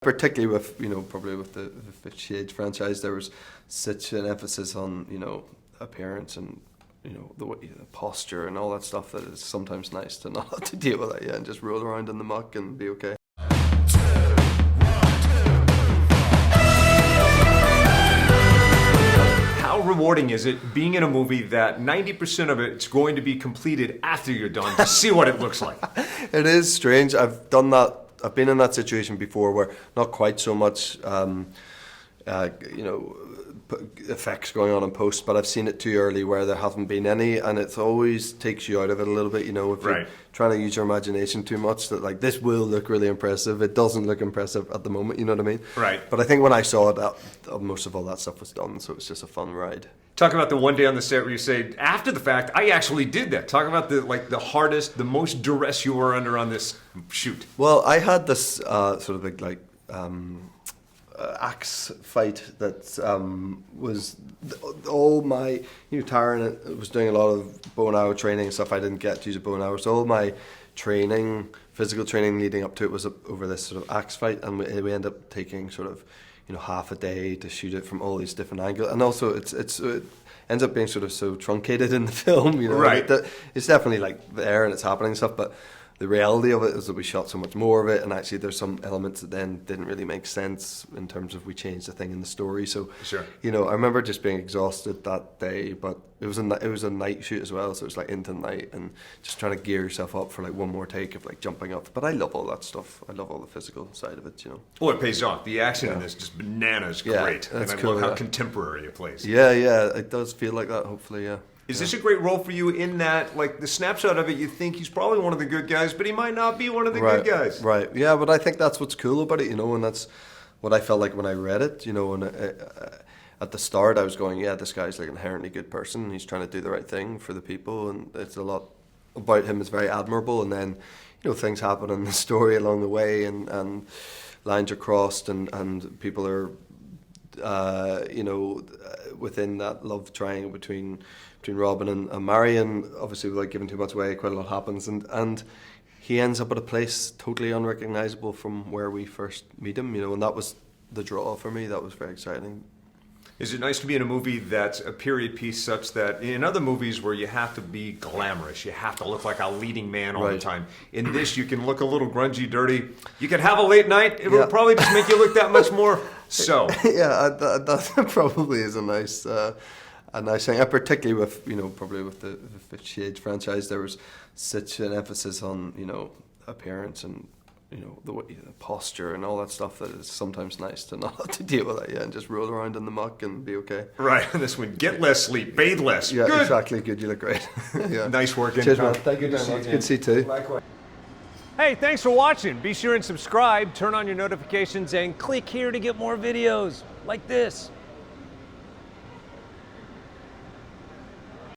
Particularly with, probably with the 50 Shades franchise, there was such an emphasis on, appearance and, the posture and all that stuff that it's sometimes nice to not have to deal with that, and just roll around in the muck and be okay. How rewarding is it being in a movie that 90% of it's going to be completed after you're done to see what it looks like? It is strange. I've done that. I've been in that situation before where not quite so much, effects going on in post, but I've seen it too early where there haven't been any, and it always takes you out of it a little bit, if you're trying to use your imagination too much, that like this will look really impressive. It doesn't look impressive at the moment, you know what I mean? Right. But I think when I saw it, most of all that stuff was done, so it was just a fun ride. Talk about the one day on the set where you say, after the fact, I actually did that. Talk about the hardest, the most duress you were under on this shoot. Well, I had this sort of big axe fight that was all my, Taron was doing a lot of bow and arrow training and stuff. I didn't get to use a bow and arrow, so all my training, physical training leading up to it was over this sort of axe fight, and we ended up taking sort of half a day to shoot it from all these different angles, and also it ends up being sort of so truncated in the film, right? It's definitely like there and it's happening and stuff, but the reality of it is that we shot so much more of it, and actually there's some elements that then didn't really make sense in terms of we changed the thing in the story. So, sure. I remember just being exhausted that day, but it was a night shoot as well, so it was like into night and just trying to gear yourself up for like one more take of like jumping up. But I love all that stuff. I love all the physical side of it, Oh, it pays off. The action in this just bananas great. That's and I cool, love how contemporary it plays. Yeah, it does feel like that, hopefully, yeah. Is this a great role for you in that, like, the snapshot of it, you think he's probably one of the good guys, but he might not be one of the good guys? Right, yeah, but I think that's what's cool about it, and that's what I felt like when I read it, and at the start I was going, yeah, this guy's like an inherently good person, he's trying to do the right thing for the people, and it's a lot about him is very admirable, and then, things happen in the story along the way, and lines are crossed, and people are, within that love triangle between Robin and Marion, obviously without giving too much away, quite a lot happens, and he ends up at a place totally unrecognizable from where we first meet him, and that was the draw for me. That was very exciting. Is it nice to be in a movie that's a period piece such that in other movies where you have to be glamorous, you have to look like a leading man all the time, in this you can look a little grungy, dirty, you can have a late night, it will probably just make you look that much more so. Yeah, that probably is a nice thing, particularly with, probably with the 50 Shades franchise, there was such an emphasis on, appearance and, the posture and all that stuff that it's sometimes nice to not have to deal with that, and just roll around in the muck and be okay. Right, and this one, get less sleep, bathe less. Yeah, good. Exactly, good, you look great. Yeah. Nice work. Cheers, man. Thank you very much. Good to see you too. Likewise. Hey, thanks for watching. Be sure and subscribe, turn on your notifications, and click here to get more videos like this.